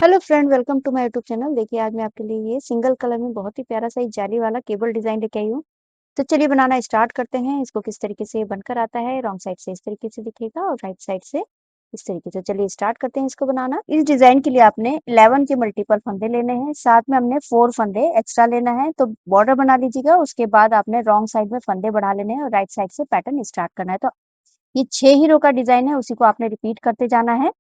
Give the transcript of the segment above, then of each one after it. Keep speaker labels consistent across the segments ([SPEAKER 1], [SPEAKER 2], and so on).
[SPEAKER 1] Hello friend, welcome to my YouTube channel. देखिए, आज मैं आपके लिए ये सिंगल कलर में बहुत ही प्यारा सा एक जाली वाला केबल डिजाइन लेके आई हूँ। तो चलिए बनाना स्टार्ट करते हैं। इसको किस तरीके से बनकर आता है, रॉन्ग साइड से इस तरीके से दिखेगा और राइट साइड से इस तरीके से। चलिए स्टार्ट करते हैं इसको बनाना। इस डिजाइन के लिए आपने 11 के मल्टीपल फंदे लेने हैं, साथ में हमने 4 फंदे एक्स्ट्रा लेना है। तो बॉर्डर बना लीजिएगा, उसके बाद आपने रॉन्ग साइड में फंदे बढ़ा लेने हैं और राइट साइड से पैटर्न स्टार्ट करना है। तो ये 6 ही रो का डिजाइन है, उसी को आपने रिपीट करते जाना है।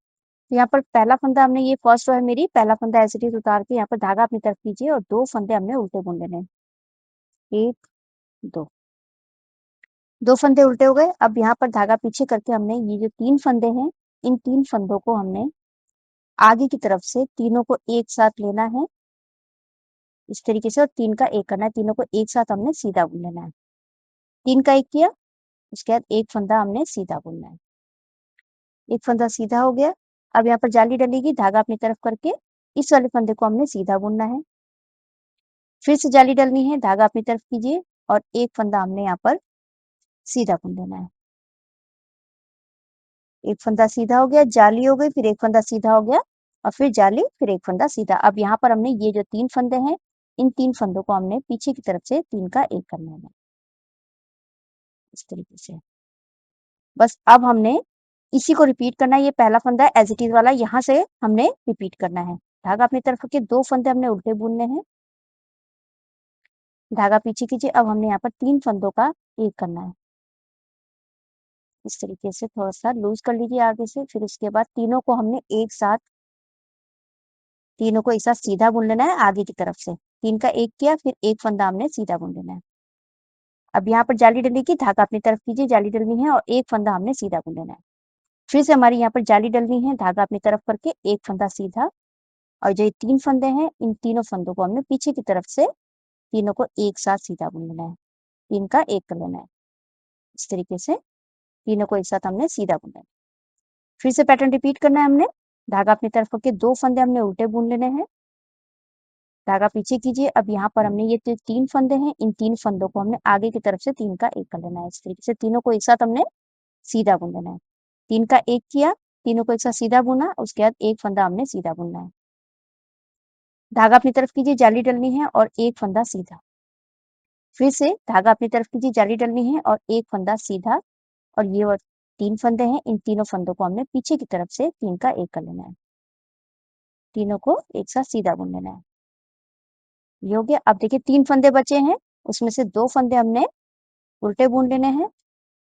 [SPEAKER 1] तो यहाँ पर पहला फंदा हमने ये फर्स्ट रो है मेरी, पहला फंदा ऐसे ही उतार के यहाँ पर धागा अपनी तरफ कीजिए और 2 फंदे हमने उल्टे बुन लेने हैं। 1 2 2 फंदे उल्टे हो गए। अब यहाँ पर धागा पीछे करके हमने ये जो 3 फंदे हैं, इन 3 फंदों को हमने आगे की तरफ से तीनों को एक साथ लेना है इस तरीके से और 3 का एक करना है। तीनों को एक साथ हमने सीधा बुन लेना है। 3 का एक किया, उसके बाद एक फंदा हमने सीधा बुनना है। एक फंदा सीधा हो गया। अब यहाँ पर जाली डलेगी, धागा अपनी तरफ करके इस वाले फंदे को हमने सीधा बुनना है। फिर से जाली डलनी है, धागा अपनी तरफ कीजिए और एक फंदा हमने यहाँ पर सीधा बुन लेना है। एक फंदा सीधा हो गया, जाली हो गई, फिर एक फंदा सीधा हो गया और फिर जाली, फिर एक फंदा सीधा। अब यहाँ पर हमने ये जो 3 फंदे हैं, इन 3 फंदों को हमने पीछे की तरफ से 3 का एक करना है इस तरीके से। बस अब हमने इसी को रिपीट करना है। ये पहला फंदा है एज इट इज वाला, यहाँ से हमने रिपीट करना है। धागा अपनी तरफ के 2 फंदे हमने उल्टे बुनने हैं, धागा पीछे कीजिए। अब हमने यहाँ पर 3 फंदों का एक करना है इस तरीके से। थोड़ा सा लूज कर लीजिए आगे से। फिर उसके बाद तीनों को एक साथ सीधा बुन लेना है आगे की तरफ से। 3 का एक किया, फिर एक फंदा हमने सीधा बुन लेना है। अब यहाँ पर जाली डलेगी, धागा अपनी तरफ कीजिए, जाली डलनी है और एक फंदा हमने सीधा बुन लेना है। फिर से हमारी यहाँ पर जाली डलनी है, धागा अपनी तरफ करके एक फंदा सीधा और जो ये 3 फंदे हैं, इन तीनों फंदों को हमने पीछे की तरफ से तीनों को एक साथ सीधा बुन लेना है। 3 का एक कर लेना है इस तरीके से। तीनों को एक साथ हमने सीधा बुनना है। फिर से पैटर्न रिपीट करना है हमने। धागा अपनी तरफ करके 2 फंदे हमने उल्टे बुन लेने हैं, धागा पीछे कीजिए। अब यहाँ पर हमने ये जो 3 फंदे हैं, इन 3 फंदों को हमने आगे की तरफ से 3 का एक कर लेना है इस तरीके से। तीनों को एक साथ हमने सीधा बुन लेना है। 3 का एक किया, तीनों को एक साथ सीधा बुना, उसके बाद एक फंदा हमने सीधा बुनना है। धागा अपनी तरफ कीजिए, जाली डलनी है और एक फंदा सीधा। फिर से धागा अपनी तरफ कीजिए, जाली डलनी है और एक फंदा सीधा और ये और 3 फंदे हैं, इन तीनों फंदों को हमने पीछे की तरफ से 3 का एक कर लेना है। तीनों को एक साथ सीधा बुन लेना है। ये हो गया। अब देखिए 3 फंदे बचे हैं, उसमें से 2 फंदे हमने उल्टे बुन लेने हैं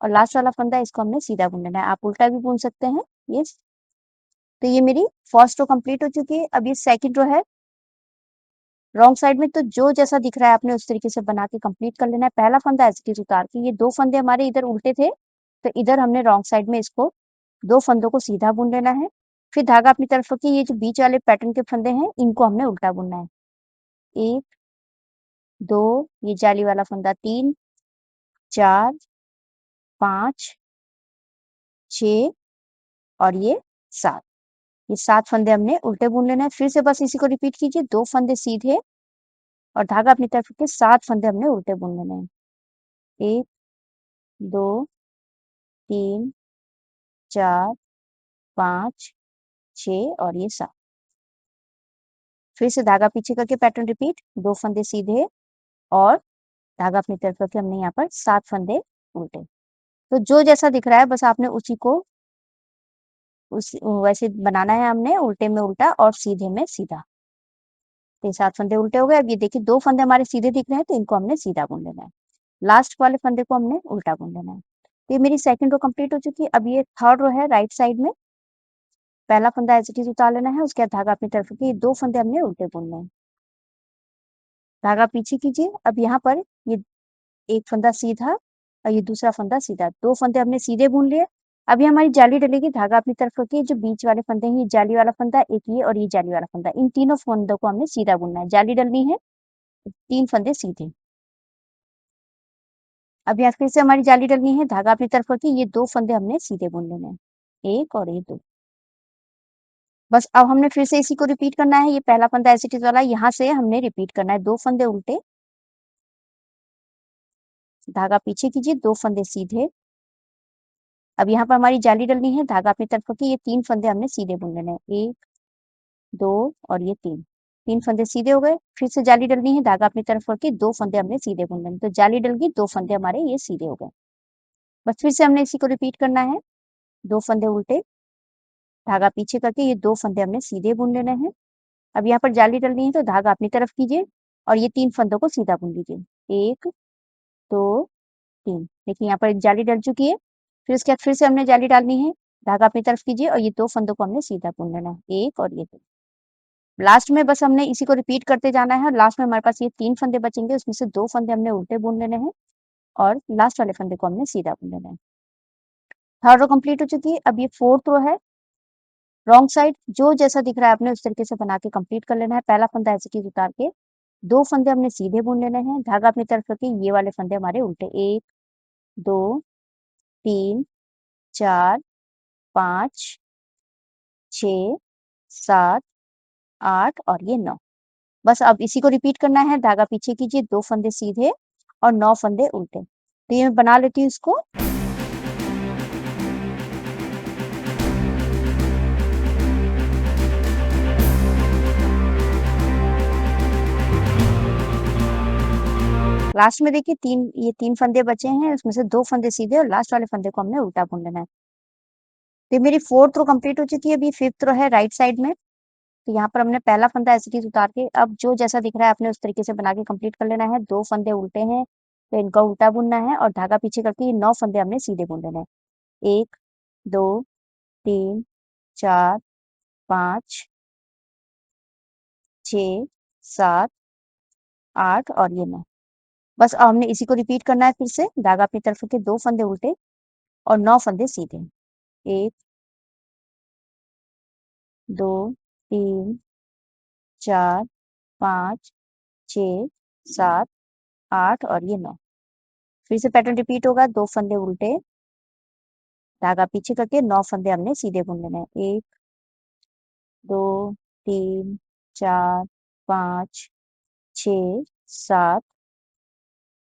[SPEAKER 1] और लास्ट वाला फंदा इसको हमने सीधा बुन लेना है। आप उल्टा भी बुन सकते हैं ये। तो ये मेरी फर्स्ट रो कंप्लीट हो चुकी है। अब ये सेकंड रो है रॉन्ग साइड में। तो जो जैसा दिख रहा है आपने उस तरीके से बना के कंप्लीट कर लेना है। पहला फंदा एज इट इज उतार के, ये 2 फंदे हमारे इधर उल्टे थे, तो इधर हमने रॉन्ग साइड में इसको 2 फंदों को सीधा बुन लेना है। फिर धागा अपनी तरफ रखिए, ये जो बीच वाले पैटर्न के फंदे हैं इनको हमने उल्टा बुनना है। 1 2, ये जाली वाला फंदा 3 4 5 6 और ये 7। ये 7 फंदे हमने उल्टे बुन लेना है। फिर से बस इसी को रिपीट कीजिए, 2 फंदे सीधे और धागा अपनी तरफ के 7 फंदे हमने उल्टे बुन लेने हैं। 1 2 3 4 5 6 और ये 7। फिर से धागा पीछे करके पैटर्न रिपीट, 2 फंदे सीधे और धागा अपनी तरफ करके हमने यहाँ पर 7 फंदे उल्टे। तो जो जैसा दिख रहा है बस आपने उसी को वैसे बनाना है हमने, उल्टे में उल्टा और सीधे में सीधा। तो ये 7 फंदे उल्टे हो गए। अब ये देखिए 2 फंदे हमारे सीधे दिख रहे हैं, तो इनको हमने सीधा बुन लेना है। लास्ट वाले फंदे को हमने उल्टा बुन लेना है। तो ये मेरी सेकंड रो कंप्लीट हो चुकी है। अब ये थर्ड रो है राइट साइड में। पहला फंदा एज इट इज उतार लेना है, उसके बाद धागा अपनी तरफ रखिए, 2 फंदे हमने उल्टे बुनने हैं। धागा पीछे कीजिए। अब यहाँ पर ये एक फंदा सीधा और ये दूसरा फंदा सीधा, 2 फंदे हमने सीधे बुन लिए। अभी हमारी जाली डलेगी, धागा अपनी तरफ रखिए, जो बीच वाले फंदे हैं, ये जाली वाला फंदा, एक ये और ये जाली वाला फंदा, इन तीनों फंदों को हमने सीधा बुनना है। जाली डलनी है, 3 फंदे सीधे। अब यहाँ फिर से हमारी जाली डलनी है, धागा अपनी तरफ रखिए, ये 2 फंदे हमने सीधे बुन लेने हैं, 1 और ये 2। बस अब हमने फिर से इसी को रिपीट करना है। ये पहला फंदा ऐसे इट वाला, यहाँ से हमने रिपीट करना है। 2 फंदे उल्टे, धागा पीछे कीजिए, 2 फंदे सीधे। अब यहाँ पर हमारी जाली डलनी है, धागा अपनी तरफ रखिए, ये 3 फंदे हमने सीधे बुन लेने हैं, 1 2 और ये 3 फंदे सीधे हो गए। फिर से जाली डलनी है, धागा अपनी तरफ करके 2 फंदे हमने सीधे बुन लेने, तो जाली डल गई, 2 फंदे हमारे ये सीधे हो गए। बस फिर से हमने इसी को रिपीट करना है, 2 फंदे उल्टे, धागा पीछे करके ये 2 फंदे हमने सीधे बुन लेने हैं। अब यहाँ पर जाली डलनी है तो धागा अपनी तरफ कीजिए और ये 3 फंदों को सीधा बुन लीजिए। 1, 2, 3। देखिए यहाँ पर एक जाली डल चुकी है। फिर उसके बाद फिर से हमने जाली डालनी है, धागा अपनी तरफ कीजिए और ये 2 फंदों को हमने सीधा बुन लेना है, 1 और ये 2। लास्ट में बस हमने इसी को रिपीट करते जाना है और लास्ट में हमारे पास ये 3 फंदे बचेंगे, उसमें से 2 फंदे हमने उल्टे बुन लेने हैं और लास्ट वाले फंदे को हमने सीधा बुन लेना है। थर्ड रो कंप्लीट हो चुकी है। अब ये फोर्थ रो है, रॉन्ग साइड जो जैसा दिख रहा है आपने उस तरीके से बना के कंप्लीट कर लेना है। पहला फंदा ऐसे की उतार के 2 फंदे हमने सीधे बुन लेने हैं, धागा अपनी तरफ रखिए, ये वाले फंदे हमारे उल्टे, 1, 2, 3, 4, 5, 6, 7, 8 और ये 9। बस अब इसी को रिपीट करना है, धागा पीछे कीजिए, 2 फंदे सीधे और 9 फंदे उल्टे। तो ये मैं बना लेती हूँ इसको। लास्ट में देखिए ये 3 फंदे बचे हैं, उसमें से 2 फंदे सीधे और लास्ट वाले फंदे को हमने उल्टा बुन लेना है। तो ये मेरी फोर्थ रो कंप्लीट हो चुकी है। अभी फिफ्थ रो है राइट साइड में। तो यहाँ पर हमने पहला फंदा ऐसे की उतार के अब जो जैसा दिख रहा है आपने उस तरीके से बना के कंप्लीट कर लेना है। 2 फंदे उल्टे हैं तो इनका उल्टा बुनना है और धागा पीछे करके ये 9 फंदे हमने सीधे बुन लेने हैं। 1, 2, 3, 4, 5, 6, 7, 8 और ये 9। बस अब हमने इसी को रिपीट करना है, फिर से धागा अपनी तरफ के 2 फंदे उल्टे और 9 फंदे सीधे। 1, 2, 3, 4, 5, 6, 7, 8 और ये 9। फिर से पैटर्न रिपीट होगा, 2 फंदे उल्टे, धागा पीछे करके 9 फंदे हमने सीधे बुन लेने हैं। 1, 2, 3, 4, 5, 6, 7,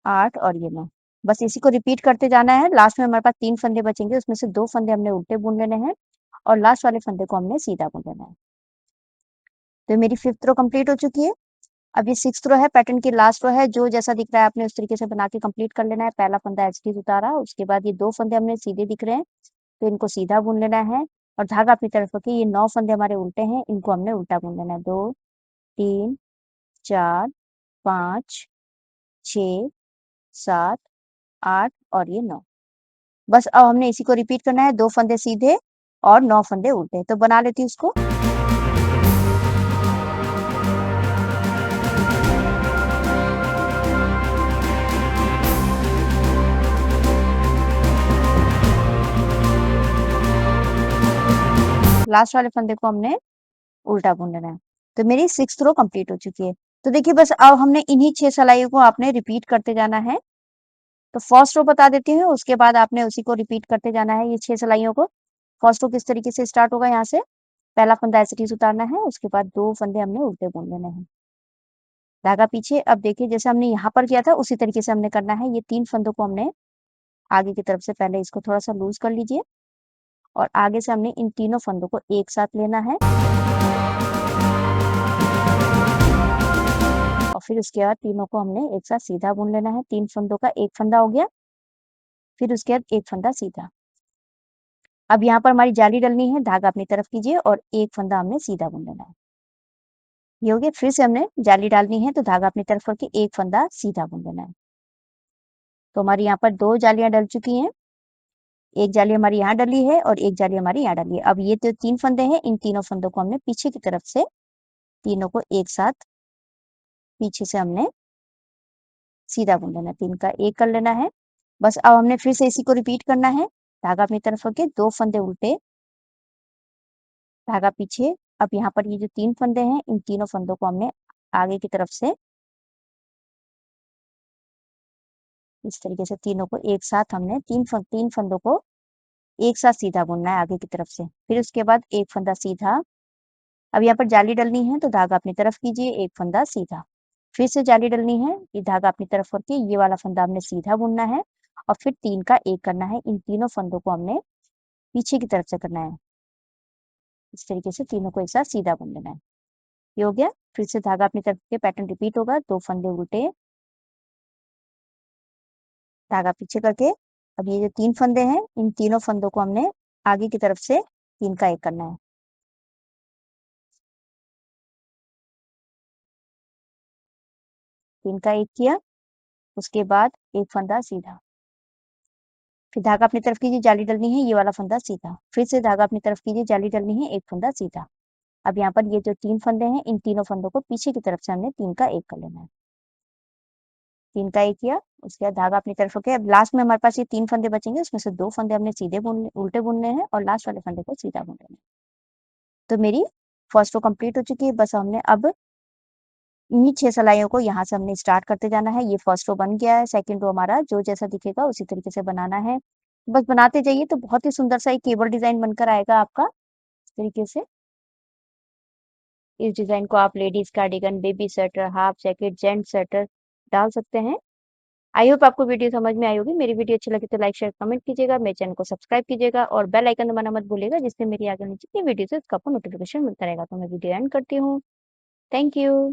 [SPEAKER 1] 8 और ये 9। बस इसी को रिपीट करते जाना है। लास्ट में हमारे पास 3 फंदे बचेंगे, उसमें से 2 फंदे हमने उल्टे बुन लेने हैं और लास्ट वाले फंदे को हमने सीधा बुन लेना है। तो मेरी फिफ्थ रो कंप्लीट हो चुकी है। अब ये सिक्स्थ रो है, पैटर्न की लास्ट रो है। जो जैसा दिख रहा है आपने उस तरीके से बना के कंप्लीट कर लेना है। पहला फंदा एज इट इज उतारा, उसके बाद ये 2 फंदे हमने सीधे दिख रहे हैं तो इनको सीधा बुन लेना है और धागा अपनी तरफ रखिए, ये 9 फंदे हमारे उल्टे हैं, इनको हमने उल्टा बुन लेना है। 2, 3, 4, 5, 6, 7, 8 और ये 9। बस अब हमने इसी को रिपीट करना है, 2 फंदे सीधे और 9 फंदे उल्टे। तो बना लेती हूँ उसको। लास्ट वाले फंदे को हमने उल्टा बुन लेना है। तो मेरी सिक्स्थ रो कंप्लीट हो चुकी है। तो देखिए बस अब हमने इन्हीं 6 सिलाइयों को आपने रिपीट करते जाना है। तो फर्स्ट रो बता देती हूँ, उसके बाद आपने उसी को रिपीट करते जाना है, ये 6 सिलाइयों को। फर्स्ट रो किस तरीके से स्टार्ट होगा, यहाँ से पहला फंदा ऐसे ही उतारना है, उसके बाद 2 फंदे हमने उल्टे बुन लेने हैं, धागा पीछे। अब देखिए जैसे हमने यहाँ पर किया था उसी तरीके से हमने करना है। ये 3 फंदों को हमने आगे की तरफ से पहले इसको थोड़ा-सा लूज़ कर लीजिए और आगे से हमने इन तीनों फंदों को एक साथ लेना है और फिर उसके बाद तीनों को हमने एक साथ सीधा बुन लेना है। 3 फंदों का एक फंदा हो गया, फिर उसके बाद एक फंदा सीधा। अब यहाँ पर हमारी जाली डलनी है, धागा अपनी तरफ कीजिए और एक फंदा हमने सीधा बुन लेना है। ये हो गया। फिर से हमने जाली डालनी है तो धागा अपनी तरफ करके एक फंदा सीधा बुन लेना है। तो हमारी यहाँ पर 2 जालियाँ डल चुकी हैं। एक जाली हमारी यहाँ डली है और एक जाली हमारी यहाँ डली है। अब ये तो 3 फंदे हैं, इन तीनों फंदों को हमने पीछे की तरफ से तीनों को एक साथ पीछे से हमने सीधा बुन लेना है। 3 का 1 कर लेना है। बस अब हमने फिर से इसी को रिपीट करना है, धागा अपनी तरफ करके 2 फंदे उल्टे, धागा पीछे। अब यहाँ पर ये जो 3 फंदे हैं, इन तीनों फंदों को हमने आगे की तरफ से इस तरीके से तीनों को एक साथ हमने 3 फंदों को एक साथ सीधा बुनना है आगे की तरफ से। फिर उसके बाद एक फंदा सीधा। अब यहाँ पर जाली डलनी है तो धागा अपनी तरफ कीजिए, एक फंदा सीधा। फिर से जाली डलनी है, ये धागा अपनी तरफ करके ये वाला फंदा हमने सीधा बुनना है और फिर 3 का 1 करना है। इन तीनों फंदों को हमने पीछे की तरफ से करना है। इस तरीके से तीनों को एक साथ सीधा बुन लेना है। ये हो गया। फिर से धागा अपनी तरफ के पैटर्न रिपीट होगा, 2 फंदे उल्टे, धागा पीछे करके अब ये जो 3 फंदे हैं, इन तीनों फंदों को हमने आगे की तरफ से 3 का 1 करना है। 3 का 1 किया, उसके बाद 1 फंदा सीधा, फिर धागा अपनी तरफ कीजिए, जाली डलनी है, ये वाला फंदा सीधा, फिर से धागा अपनी तरफ कीजिए, जाली डलनी है, 1 फंदा सीधा। अब यहाँ पर ये जो 3 फंदे हैं, इन तीनों फंदों को पीछे की तरफ से हमने 3 का 1 कर लेना है। 3 का 1 किया, उसके बाद धागा अपनी तरफ रखे। अब लास्ट में हमारे पास ये 3 फंदे बचेंगे, उसमें से 2 फंदे हमने सीधे बुनने उल्टे बुनने हैं और लास्ट वाले फंदे को सीधा बुन लेना है। तो मेरी फर्स्ट रो कंप्लीट हो चुकी है। बस हमने अब इन्हीं 6 सिलाइयों को यहाँ से हमने स्टार्ट करते जाना है। ये फर्स्ट रो बन गया है, सेकंड रो हमारा जो जैसा दिखेगा उसी तरीके से बनाना है। बस बनाते जाइए तो बहुत ही सुंदर सा एक केबल डिज़ाइन बनकर आएगा आपका, इस तरीके से। इस डिज़ाइन को आप ladies cardigan, baby sweater, half jacket, gents sweater डाल सकते हैं। आई होप आपको वीडियो समझ में आई होगी। मेरी वीडियो अच्छी लगी तो लाइक, शेयर, कमेंट कीजिएगा। मेरे चैनल को सब्सक्राइब कीजिएगा और बेल आइकन दबाना मत भूलिएगा, जिससे मेरी आगे आने जितनी वीडियोज़ है उसका आपको नोटिफिकेशन मिलता रहेगा। तो मैं वीडियो एंड करती हूँ। Thank you.